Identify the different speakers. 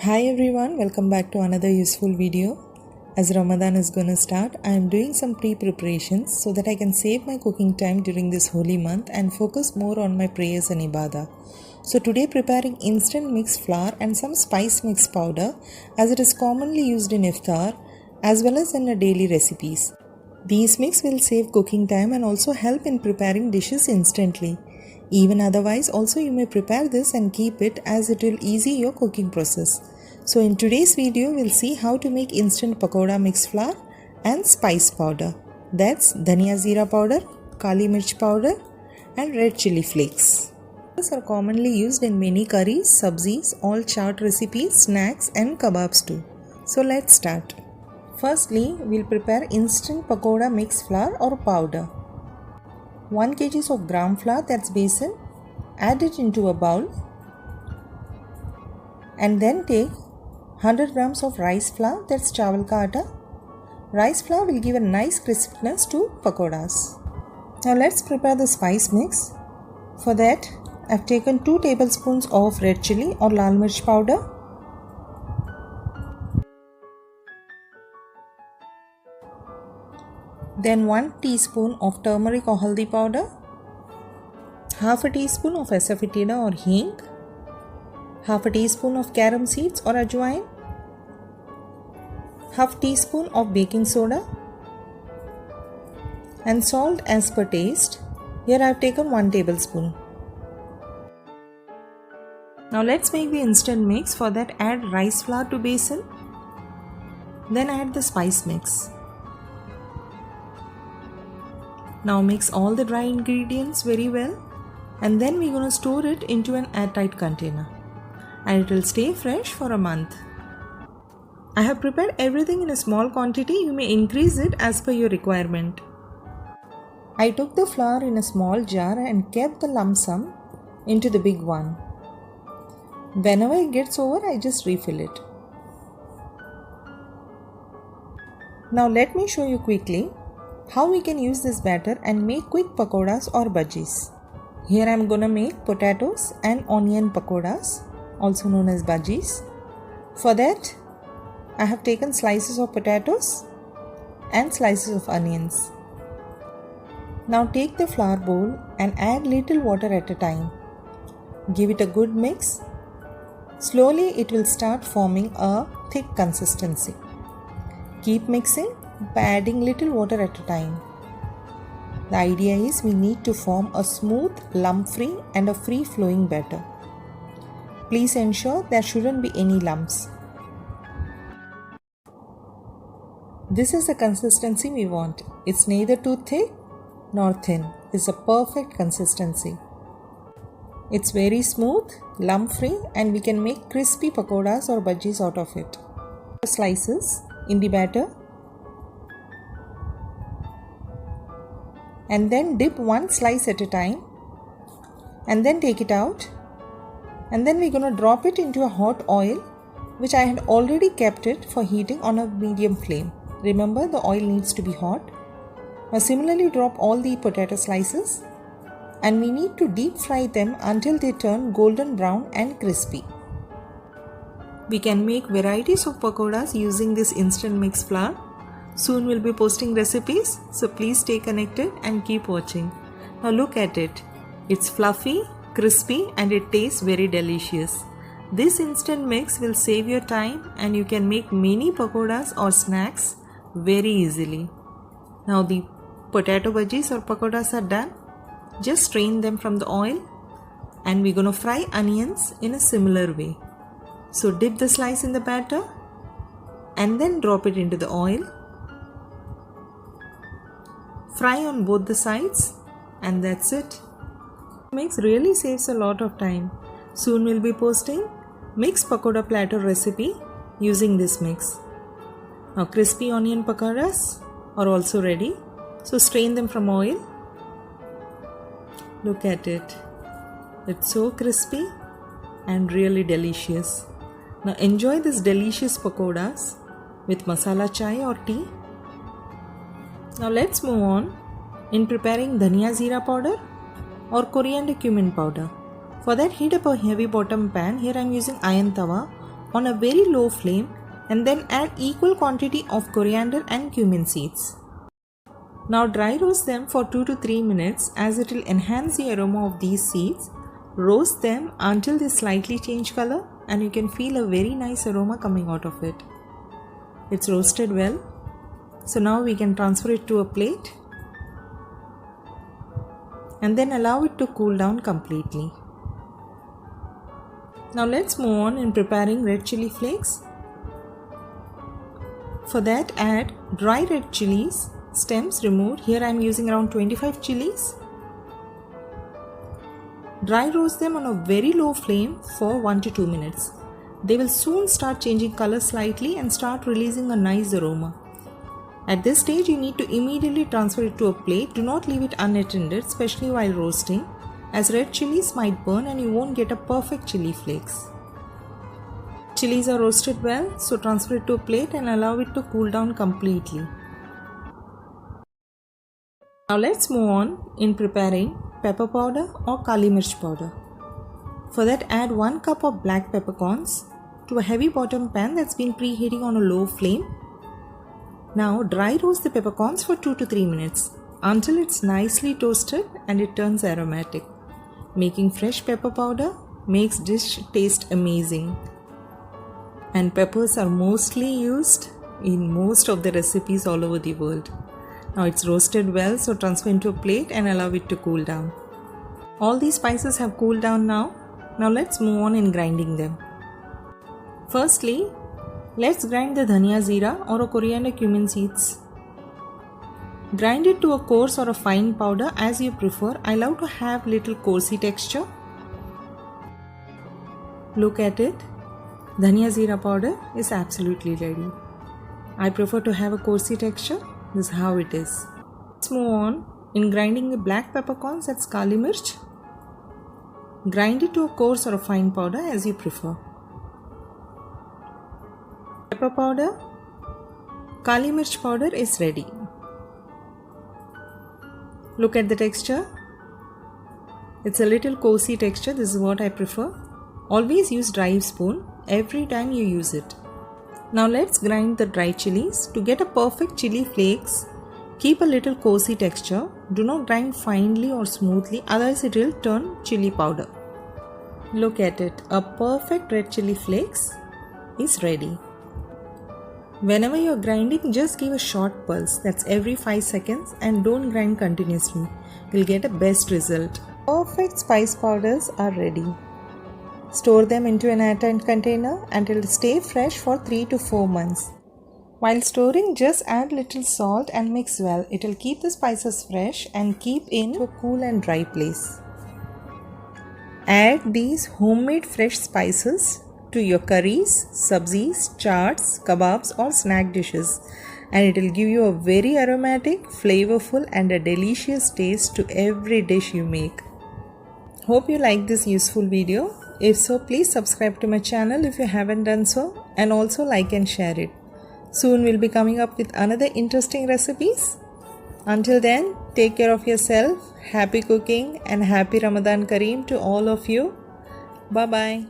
Speaker 1: Hi everyone, welcome back to another useful video. As Ramadan is gonna start, I am doing some pre-preparations so that I can save my cooking time during this holy month and focus more on my prayers and ibadah. So today preparing instant mix flour and some spice mix powder as it is commonly used in iftar as well as in daily recipes. These mix will save cooking time and also help in preparing dishes instantly. Even otherwise, also you may prepare this and keep it as it will ease your cooking process. So in today's video, we'll see how to make instant pakoda mix flour and spice powder. That's dhania zira powder, kali mirch powder and red chili flakes. These are commonly used in many curries, sabzis, all chaat recipes, snacks and kebabs too. So let's start. Firstly, we'll prepare instant pakoda mix flour or powder. 1 kg of gram flour, that's besan, add it into a bowl and then take 100 grams of rice flour, that's chawal ka atta. Rice flour will give a nice crispness to pakodas. Now let's prepare the spice mix. For that, I've taken 2 tablespoons of red chili or lal mirch powder, then 1 teaspoon of turmeric or haldi powder, half a teaspoon of asafoetida or hing, half a teaspoon of carom seeds or ajwain, half teaspoon of baking soda and salt as per taste. Here I have taken 1 tablespoon. Now let's make the instant mix. For that, add rice flour to besan, then add the spice mix. Now mix all the dry ingredients very well and then we're going to store it into an airtight container and it will stay fresh for a month. I have prepared everything in a small quantity. You may increase it as per your requirement. I took the flour in a small jar and kept the lump sum into the big one. Whenever it gets over, I just refill it. Now let me show you quickly how we can use this batter and make quick pakodas or bhajis. Here I am gonna make potatoes and onion pakodas, also known as bhajis. For that, I have taken slices of potatoes and slices of onions. Now take the flour bowl and add little water at a time. Give it a good mix. Slowly it will start forming a thick consistency. Keep mixing by adding little water at a time. The idea is we need to form a smooth, lump-free and a free-flowing batter. Please ensure there shouldn't be any lumps. This is the consistency we want. It's neither too thick nor thin. It's a perfect consistency. It's very smooth, lump-free and we can make crispy pakodas or bhajis out of it. Slices in the batter and then dip 1 slice at a time and then take it out and then we're going to drop it into a hot oil which I had already kept it for heating on a medium flame. Remember, the oil needs to be hot. Now similarly drop all the potato slices and we need to deep fry them until they turn golden brown and crispy. We can make varieties of pakodas using this instant mix flour. Soon we'll be posting recipes, so please stay connected and keep watching. Now look at it. It's fluffy, crispy and it tastes very delicious. This instant mix will save your time and you can make many pakodas or snacks very easily. Now the potato bhajis or pakodas are done. Just strain them from the oil and we're going to fry onions in a similar way. So dip the slice in the batter and then drop it into the oil. Fry on both the sides and that's it. Mix really saves a lot of time. Soon we'll be posting mixed pakoda platter recipe using this mix. Now crispy onion pakodas are also ready. So strain them from oil. Look at it. It's so crispy and really delicious. Now enjoy this delicious pakodas with masala chai or tea. Now let's move on in preparing dhania zira powder or coriander cumin powder. For that, heat up a heavy bottom pan. Here I am using iron tawa on a very low flame and then add equal quantity of coriander and cumin seeds. Now dry roast them for 2 to 3 minutes as it will enhance the aroma of these seeds. Roast them until they slightly change color and you can feel a very nice aroma coming out of it. It's roasted well. So now we can transfer it to a plate and then allow it to cool down completely. Now let's move on in preparing red chili flakes. For that, add dry red chilies, stems removed. Here I am using around 25 chilies. Dry roast them on a very low flame for 1 to 2 minutes. They will soon start changing color slightly and start releasing a nice aroma. At this stage, you need to immediately transfer it to a plate. Do not leave it unattended, especially while roasting, as red chilies might burn and you won't get a perfect chili flakes. Chilies are roasted well, so transfer it to a plate and allow it to cool down completely. Now let's move on in preparing pepper powder or Kali Mirch powder. For that, add 1 cup of black peppercorns to a heavy bottom pan that's been preheating on a low flame. Now dry roast the peppercorns for 2 to 3 minutes until it's nicely toasted and it turns aromatic. Making fresh pepper powder makes dish taste amazing. And peppers are mostly used in most of the recipes all over the world. Now it's roasted well, so transfer into a plate and allow it to cool down. All these spices have cooled down now. Now let's move on in grinding them. Firstly, let's grind the dhania zira or a coriander cumin seeds. Grind it to a coarse or a fine powder as you prefer. I love to have little coarsey texture. Look at it. Dhania zira powder is absolutely ready. I prefer to have a coarsey texture. This is how it is. Let's move on in grinding the black peppercorns, that's Kali Mirch. Grind it to a coarse or a fine powder as you prefer. Pepper powder, Kali Mirch powder is ready. Look at the texture. It's a little coarsey texture. This is what I prefer. Always use dry spoon every time you use it. Now let's grind the dry chilies. To get a perfect chili flakes, keep a little coarsey texture. Do not grind finely or smoothly, otherwise it will turn chili powder. Look at it. A perfect red chili flakes is ready. Whenever you are grinding, just give a short pulse, that's every 5 seconds, and don't grind continuously. You'll get a best result. Perfect spice powders are ready. Store them into an airtight container and it will stay fresh for 3 to 4 months. While storing, just add little salt and mix well. It will keep the spices fresh and keep in a cool and dry place. Add these homemade fresh spices to your curries, sabzis, chaats, kebabs or snack dishes, and it will give you a very aromatic, flavorful and a delicious taste to every dish you make. Hope you like this useful video. If so, please subscribe to my channel if you haven't done so, and also like and share it. Soon we'll be coming up with another interesting recipes. Until then, take care of yourself. Happy cooking and happy Ramadan Kareem to all of you. Bye bye.